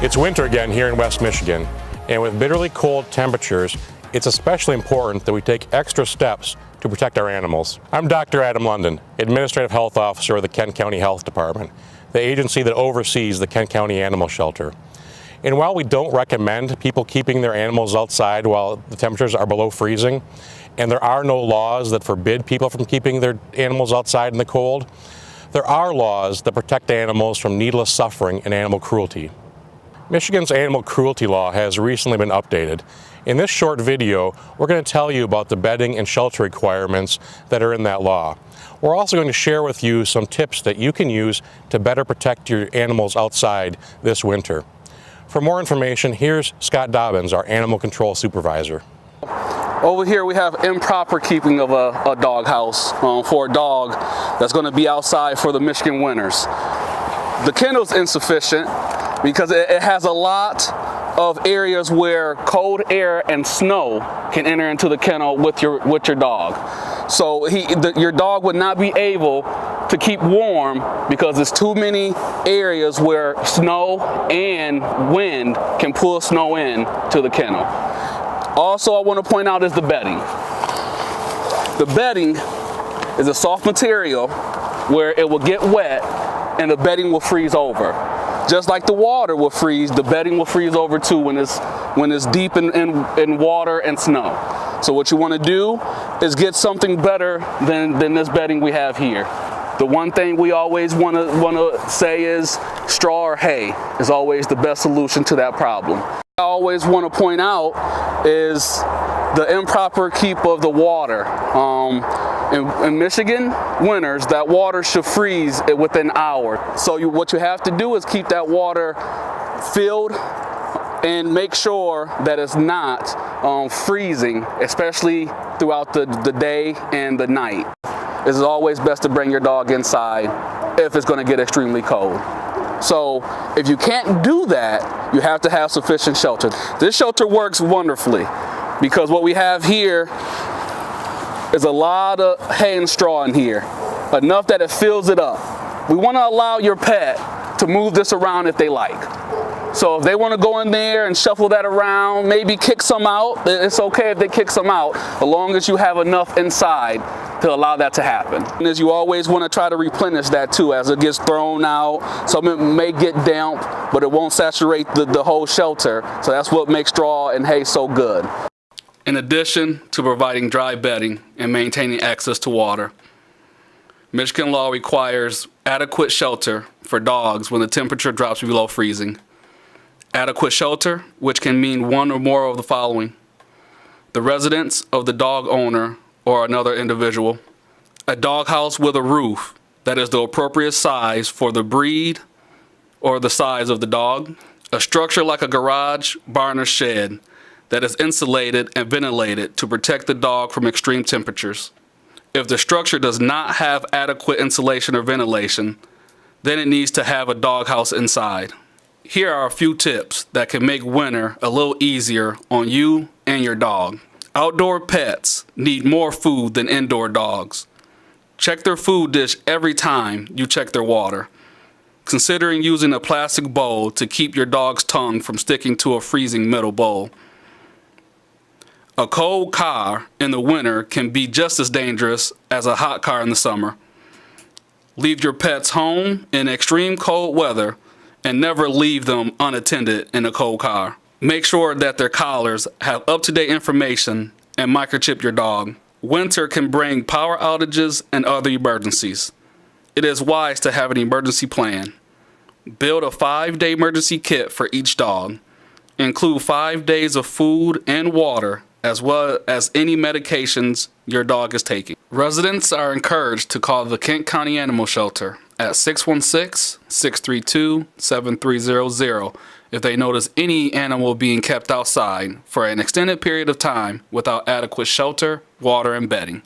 It's winter again here in West Michigan, and with bitterly cold temperatures, it's especially important that we take extra steps to protect our animals. I'm Dr. Adam London, Administrative Health Officer of the Kent County Health Department, the agency that oversees the Kent County Animal Shelter. And while we don't recommend people keeping their animals outside while the temperatures are below freezing, and there are no laws that forbid people from keeping their animals outside in the cold, there are laws that protect animals from needless suffering and animal cruelty. Michigan's animal cruelty law has recently been updated. In this short video, we're going to tell you about the bedding and shelter requirements that are in that law. We're also going to share with you some tips that you can use to better protect your animals outside this winter. For more information, here's Scott Dobbins, our animal control supervisor. Over here we have improper keeping of a dog house for a dog that's going to be outside for the Michigan winters. The kennel's insufficient because it has a lot of areas where cold air and snow can enter into the kennel with your dog. So your dog would not be able to keep warm because there's too many areas where snow and wind can pull snow in to the kennel. Also, I want to point out is the bedding. The bedding is a soft material where it will get wet and the bedding will freeze over. Just like the water will freeze, the bedding will freeze over too when it's deep in water and snow. So what you want to do is get something better than this bedding we have here. The one thing we always want to say is straw or hay is always the best solution to that problem. I always want to point out is the improper keep of the water. In Michigan winters, that water should freeze within an hour. So what you have to do is keep that water filled and make sure that it's not freezing, especially throughout the day and the night. It's always best to bring your dog inside if it's going to get extremely cold. So if you can't do that, you have to have sufficient shelter. This shelter works wonderfully because what we have here is a lot of hay and straw in here, enough that it fills it up. We want to allow your pet to move this around if they like. So if they want to go in there and shuffle that around, maybe kick some out, it's okay if they kick some out, as long as you have enough inside to allow that to happen. And as you always want to try to replenish that too as it gets thrown out. Some of it may get damp, but it won't saturate the whole shelter. So that's what makes straw and hay so good. In addition to providing dry bedding and maintaining access to water, Michigan law requires adequate shelter for dogs when the temperature drops below freezing. Adequate shelter, which can mean one or more of the following: the residence of the dog owner or another individual, a dog house with a roof that is the appropriate size for the breed or the size of the dog, a structure like a garage, barn, or shed that is insulated and ventilated to protect the dog from extreme temperatures. If the structure does not have adequate insulation or ventilation, then it needs to have a doghouse inside. Here are a few tips that can make winter a little easier on you and your dog. Outdoor pets need more food than indoor dogs. Check their food dish every time you check their water. Considering using a plastic bowl to keep your dog's tongue from sticking to a freezing metal bowl. A cold car in the winter can be just as dangerous as a hot car in the summer. Leave your pets home in extreme cold weather and never leave them unattended in a cold car. Make sure that their collars have up-to-date information and microchip your dog. Winter can bring power outages and other emergencies. It is wise to have an emergency plan. Build a 5-day emergency kit for each dog. Include 5 days of food and water, as well as any medications your dog is taking. Residents are encouraged to call the Kent County Animal Shelter at 616-632-7300 if they notice any animal being kept outside for an extended period of time without adequate shelter, water, and bedding.